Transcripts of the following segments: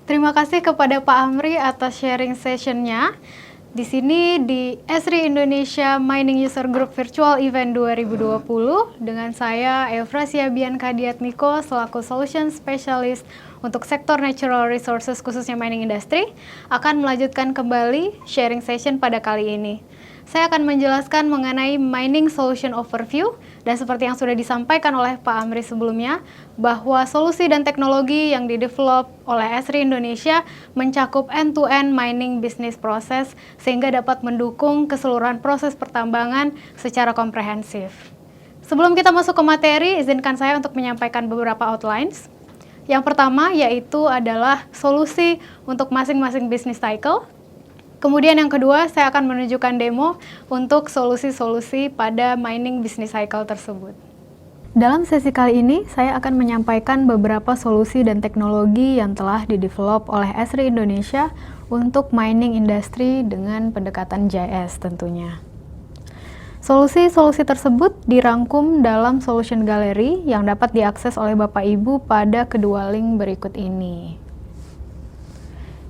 Terima kasih kepada Pak Amri atas sharing session-nya. Di sini di Esri Indonesia Mining User Group Virtual Event 2020 dengan saya Eufrasia Biankadiatmiko selaku Solution Specialist untuk sektor Natural Resources khususnya mining industry akan melanjutkan kembali sharing session pada kali ini. Saya akan menjelaskan mengenai Mining Solution Overview dan seperti yang sudah disampaikan oleh Pak Amri sebelumnya bahwa solusi dan teknologi yang didevelop oleh Esri Indonesia mencakup end-to-end mining business process sehingga dapat mendukung keseluruhan proses pertambangan secara komprehensif. Sebelum kita masuk ke materi, izinkan saya untuk menyampaikan beberapa outlines. Yang pertama yaitu adalah solusi untuk masing-masing business cycle. Kemudian yang kedua, saya akan menunjukkan demo untuk solusi-solusi pada mining business cycle tersebut. Dalam sesi kali ini, saya akan menyampaikan beberapa solusi dan teknologi yang telah didevelop oleh Esri Indonesia untuk mining industry dengan pendekatan JS tentunya. Solusi-solusi tersebut dirangkum dalam Solution Gallery yang dapat diakses oleh Bapak Ibu pada kedua link berikut ini.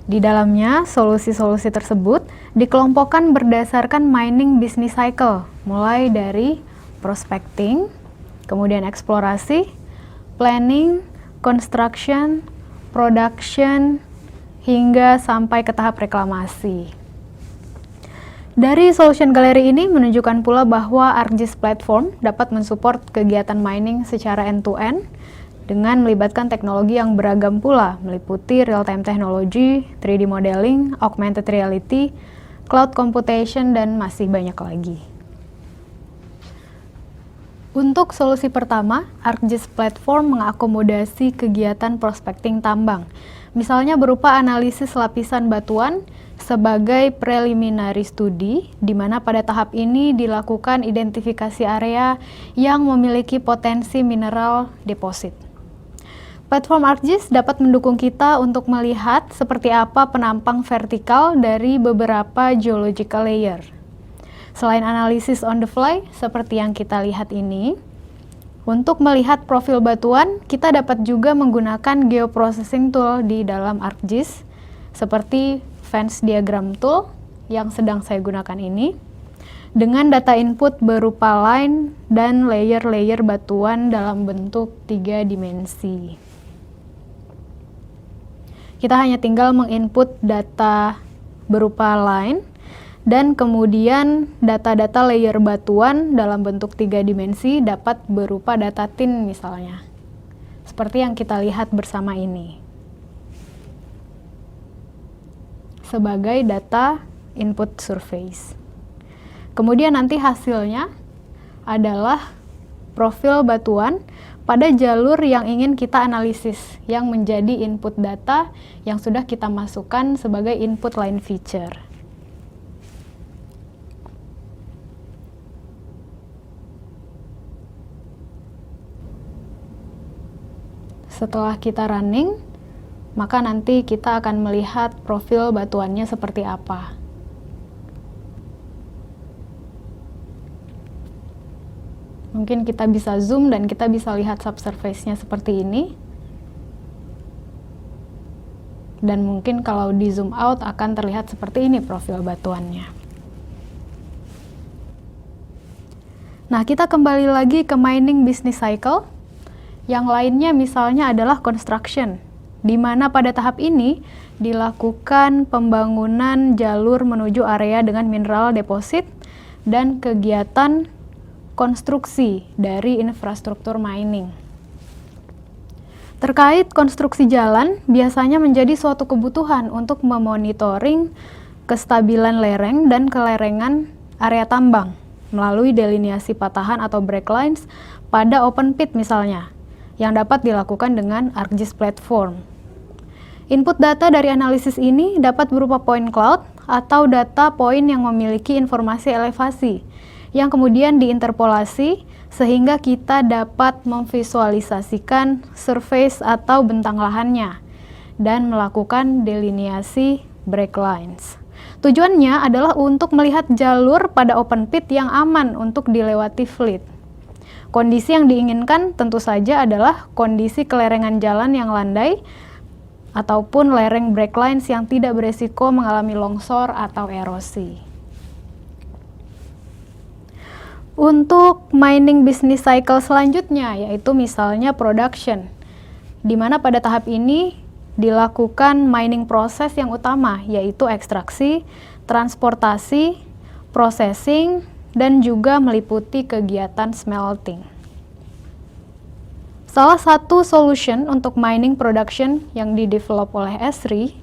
Di dalamnya, solusi-solusi tersebut dikelompokkan berdasarkan mining business cycle, mulai dari prospecting, kemudian eksplorasi, planning, construction, production, hingga sampai ke tahap reklamasi. Dari Solution Gallery ini menunjukkan pula bahwa ArcGIS Platform dapat mensupport kegiatan mining secara end-to-end dengan melibatkan teknologi yang beragam pula, meliputi real-time technology, 3D modeling, augmented reality, cloud computation, dan masih banyak lagi. Untuk solusi pertama, ArcGIS Platform mengakomodasi kegiatan prospecting tambang, misalnya berupa analisis lapisan batuan sebagai preliminary study, di mana pada tahap ini dilakukan identifikasi area yang memiliki potensi mineral deposit. Platform ArcGIS dapat mendukung kita untuk melihat seperti apa penampang vertikal dari beberapa geological layer. Selain analisis on the fly, seperti yang kita lihat ini, untuk melihat profil batuan, kita dapat juga menggunakan geoprocessing tool di dalam ArcGIS, seperti Fence Diagram Tool yang sedang saya gunakan ini, dengan data input berupa line dan layer-layer batuan dalam bentuk 3 dimensi. Kita hanya tinggal menginput data berupa line dan kemudian data-data layer batuan dalam bentuk 3 dimensi dapat berupa data tin misalnya. Seperti yang kita lihat bersama ini. Sebagai data input surface. Kemudian nanti hasilnya adalah profil batuan pada jalur yang ingin kita analisis, yang menjadi input data yang sudah kita masukkan sebagai input line feature. Setelah kita running, maka nanti kita akan melihat profil batuannya seperti apa. Mungkin kita bisa zoom dan kita bisa lihat subsurface-nya seperti ini. Dan mungkin kalau di zoom out akan terlihat seperti ini profil batuannya. Nah, kita kembali lagi ke mining business cycle. Yang lainnya misalnya adalah construction, di mana pada tahap ini dilakukan pembangunan jalur menuju area dengan mineral deposit dan kegiatan konstruksi dari infrastruktur mining. Terkait konstruksi jalan, biasanya menjadi suatu kebutuhan untuk memonitoring kestabilan lereng dan kelerengan area tambang melalui delineasi patahan atau breaklines pada open pit misalnya, yang dapat dilakukan dengan ArcGIS Platform. Input data dari analisis ini dapat berupa point cloud atau data poin yang memiliki informasi elevasi, yang kemudian diinterpolasi sehingga kita dapat memvisualisasikan surface atau bentang lahannya dan melakukan delineasi breaklines. Tujuannya adalah untuk melihat jalur pada open pit yang aman untuk dilewati fleet. Kondisi yang diinginkan tentu saja adalah kondisi kelerengan jalan yang landai ataupun lereng breaklines yang tidak beresiko mengalami longsor atau erosi. Untuk mining business cycle selanjutnya, yaitu misalnya production, di mana pada tahap ini dilakukan mining proses yang utama, yaitu ekstraksi, transportasi, processing, dan juga meliputi kegiatan smelting. Salah satu solution untuk mining production yang didevelop oleh Esri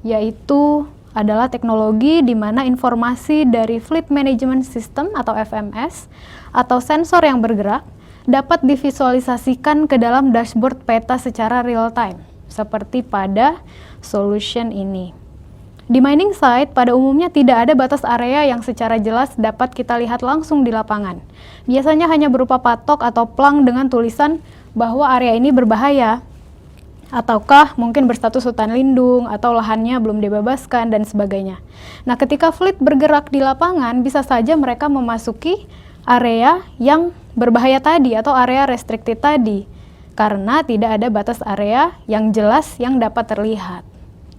yaitu adalah teknologi di mana informasi dari Fleet Management System atau FMS atau sensor yang bergerak dapat divisualisasikan ke dalam dashboard peta secara real time, seperti pada solution ini. Di mining site, pada umumnya tidak ada batas area yang secara jelas dapat kita lihat langsung di lapangan. Biasanya hanya berupa patok atau plang dengan tulisan bahwa area ini berbahaya, ataukah mungkin berstatus hutan lindung, atau lahannya belum dibebaskan, dan sebagainya. Nah, ketika fleet bergerak di lapangan, bisa saja mereka memasuki area yang berbahaya tadi, atau area restricted tadi, karena tidak ada batas area yang jelas yang dapat terlihat.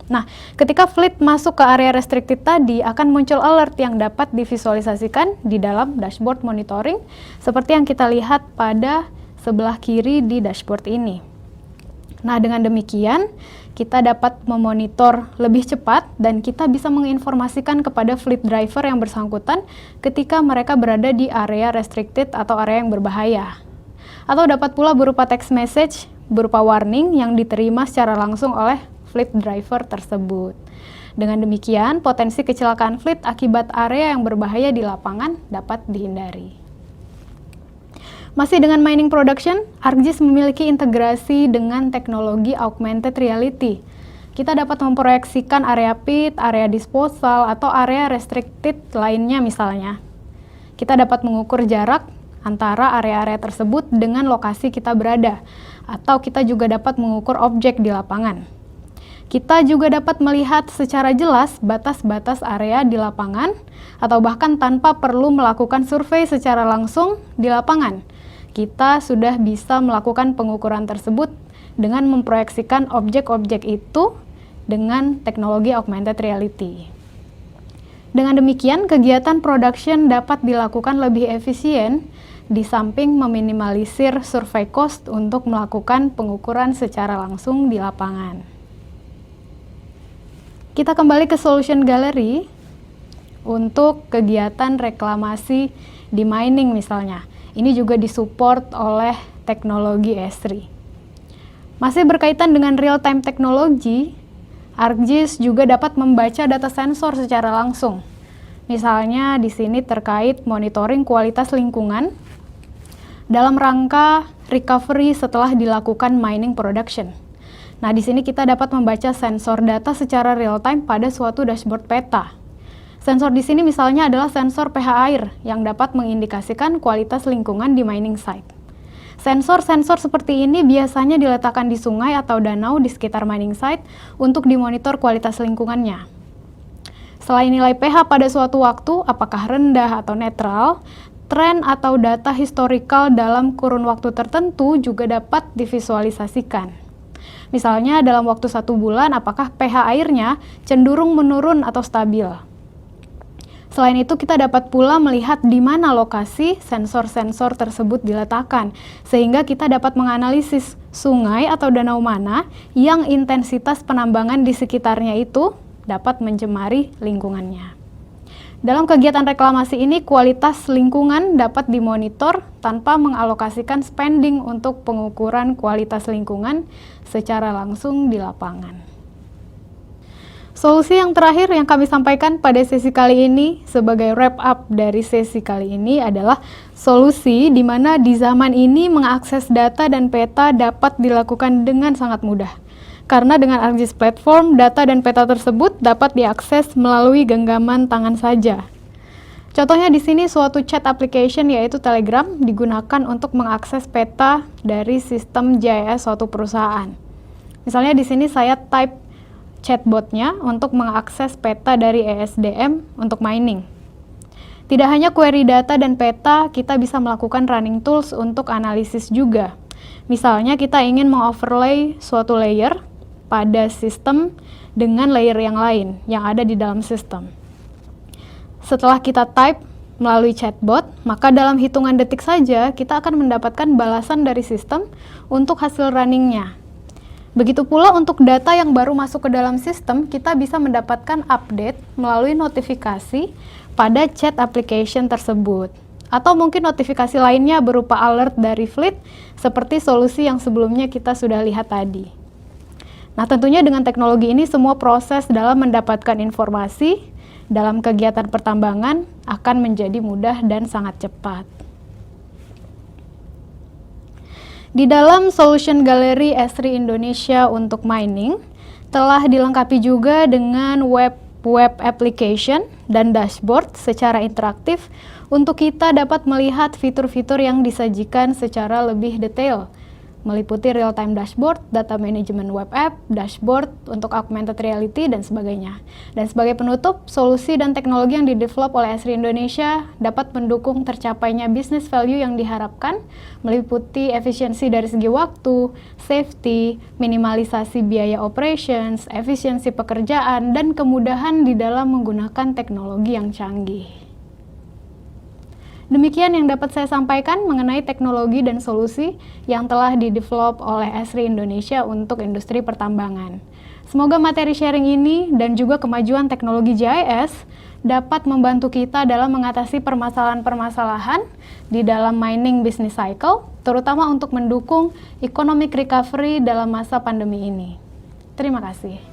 Nah, ketika fleet masuk ke area restricted tadi, akan muncul alert yang dapat divisualisasikan di dalam dashboard monitoring, seperti yang kita lihat pada sebelah kiri di dashboard ini. Nah, dengan demikian, kita dapat memonitor lebih cepat dan kita bisa menginformasikan kepada fleet driver yang bersangkutan ketika mereka berada di area restricted atau area yang berbahaya. Atau dapat pula berupa text message, berupa warning yang diterima secara langsung oleh fleet driver tersebut. Dengan demikian, potensi kecelakaan fleet akibat area yang berbahaya di lapangan dapat dihindari. Masih dengan mining production, ArcGIS memiliki integrasi dengan teknologi augmented reality. Kita dapat memproyeksikan area pit, area disposal, atau area restricted lainnya misalnya. Kita dapat mengukur jarak antara area-area tersebut dengan lokasi kita berada, atau kita juga dapat mengukur objek di lapangan. Kita juga dapat melihat secara jelas batas-batas area di lapangan, atau bahkan tanpa perlu melakukan survei secara langsung di lapangan. Kita sudah bisa melakukan pengukuran tersebut dengan memproyeksikan objek-objek itu dengan teknologi augmented reality. Dengan demikian, kegiatan production dapat dilakukan lebih efisien di samping meminimalisir survey cost untuk melakukan pengukuran secara langsung di lapangan. Kita kembali ke solution gallery untuk kegiatan reklamasi di mining misalnya. Ini juga disupport oleh teknologi Esri. Masih berkaitan dengan real-time teknologi, ArcGIS juga dapat membaca data sensor secara langsung. Misalnya di sini terkait monitoring kualitas lingkungan dalam rangka recovery setelah dilakukan mining production. Nah, di sini kita dapat membaca sensor data secara real-time pada suatu dashboard peta. Sensor di sini misalnya adalah sensor pH air yang dapat mengindikasikan kualitas lingkungan di mining site. Sensor-sensor seperti ini biasanya diletakkan di sungai atau danau di sekitar mining site untuk dimonitor kualitas lingkungannya. Selain nilai pH pada suatu waktu, apakah rendah atau netral, tren atau data historikal dalam kurun waktu tertentu juga dapat divisualisasikan. Misalnya dalam waktu 1 bulan, apakah pH airnya cenderung menurun atau stabil. Selain itu, kita dapat pula melihat di mana lokasi sensor-sensor tersebut diletakkan, sehingga kita dapat menganalisis sungai atau danau mana yang intensitas penambangan di sekitarnya itu dapat mencemari lingkungannya. Dalam kegiatan reklamasi ini, kualitas lingkungan dapat dimonitor tanpa mengalokasikan spending untuk pengukuran kualitas lingkungan secara langsung di lapangan. Solusi yang terakhir yang kami sampaikan pada sesi kali ini sebagai wrap up dari sesi kali ini adalah solusi di mana di zaman ini mengakses data dan peta dapat dilakukan dengan sangat mudah. Karena dengan ArcGIS Platform, data dan peta tersebut dapat diakses melalui genggaman tangan saja. Contohnya di sini suatu chat application yaitu Telegram digunakan untuk mengakses peta dari sistem GIS suatu perusahaan. Misalnya di sini saya type chatbotnya untuk mengakses peta dari ESDM untuk mining. Tidak hanya query data dan peta, kita bisa melakukan running tools untuk analisis juga. Misalnya kita ingin mengoverlay suatu layer pada sistem dengan layer yang lain yang ada di dalam sistem. Setelah kita type melalui chatbot, maka dalam hitungan detik saja kita akan mendapatkan balasan dari sistem untuk hasil runningnya. Begitu pula untuk data yang baru masuk ke dalam sistem, kita bisa mendapatkan update melalui notifikasi pada chat application tersebut. Atau mungkin notifikasi lainnya berupa alert dari fleet, seperti solusi yang sebelumnya kita sudah lihat tadi. Nah, tentunya dengan teknologi ini semua proses dalam mendapatkan informasi dalam kegiatan pertambangan akan menjadi mudah dan sangat cepat. Di dalam Solution Gallery Esri Indonesia untuk mining, telah dilengkapi juga dengan web application dan dashboard secara interaktif untuk kita dapat melihat fitur-fitur yang disajikan secara lebih detail, meliputi real-time dashboard, data management web app, dashboard untuk augmented reality, dan sebagainya. Dan sebagai penutup, solusi dan teknologi yang didevelop oleh Esri Indonesia dapat mendukung tercapainya business value yang diharapkan, meliputi efisiensi dari segi waktu, safety, minimalisasi biaya operations, efisiensi pekerjaan, dan kemudahan di dalam menggunakan teknologi yang canggih. Demikian yang dapat saya sampaikan mengenai teknologi dan solusi yang telah didevelop oleh Esri Indonesia untuk industri pertambangan. Semoga materi sharing ini dan juga kemajuan teknologi GIS dapat membantu kita dalam mengatasi permasalahan-permasalahan di dalam mining business cycle, terutama untuk mendukung economic recovery dalam masa pandemi ini. Terima kasih.